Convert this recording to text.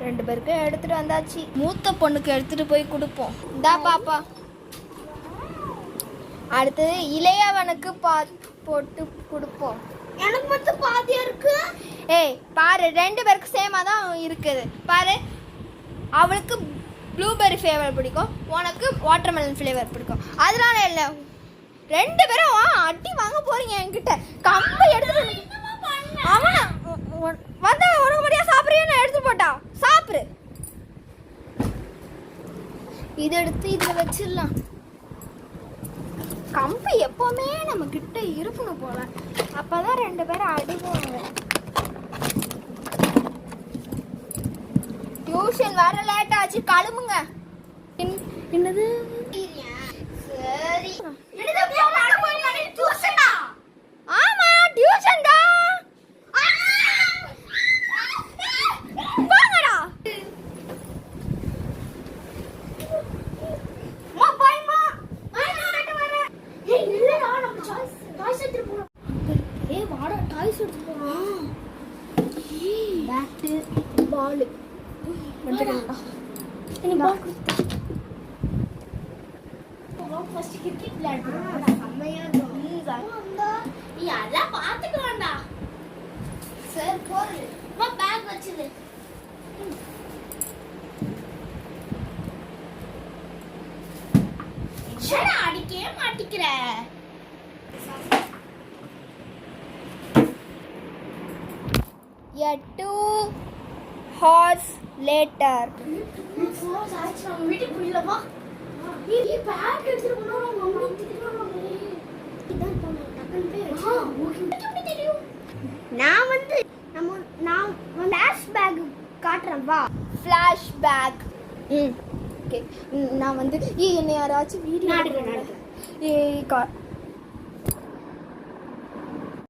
2 பேருக்கு எடுத்துட்டு வந்தாச்சு. மூத்த பொண்ணுக்கு எடுத்துட்டு போய் கொடுப்போம். இந்தா பாப்பா. அடுத்தது இளையவனுக்கு போட்டு கொடுப்போம். எனக்கு மட்டும் பாதியா இருக்கு. ஏய் பாரு, 2 பேருக்கு சேமா தான் இருக்குது பாரு. அவளுக்கு ப்ளூபெர்ரி ஃப்ளேவர் பிடிக்கும், உனக்கு வாட்டர்மெலன் ஃப்ளேவர் பிடிக்கும். அதனால இல்லை, 2 பேரும் அடி வாங்க போறீங்க என்கிட்ட. கம்பை எடுத்துட்டு அவனை வந்த உனக்கு முடியா சாப்பிட்றியா எடுத்து போட்டா சாப்பிடு. இதை எடுத்து இதில் வச்சிடலாம். கம்பு எப்பவுமே நம்ம கிட்ட இருக்கணும் போல, அப்பதான் 2 பேரும் அடிவாங்க. டியூஷன் வர லேட் ஆச்சு, கிளம்புங்க. என்னது? சரி. ஆமா டியூஷன் தான். வாங்கடா. பால் வந்துடுங்கடா. நீ பால் கொடுத்து ஃபர்ஸ்ட் கிரிக்கெட் விளையாடுறோம். செம்மையா இருக்கும். நீ அதெல்லாம் பார்த்துக்கலாம்டா. சரி போடு. அம்மா பேக் வச்சிரு. சரி அடிக்கவே மாட்டிக்கிற. A 2 hours later. வீட்டுக்கு போயிடலாமா? நீ பேக் எடுத்துட்டு போனா மம்மி திட்டுறாங்க. இதான் போனா டக்கன் பே. தெரியும். நான் ஃபிளாஷ் பேக் காட்றேன் வா. Flash back. ஓகே. நான் வந்து என்னை யாராச்சும் வீடியோ எடுக்கிறேன்.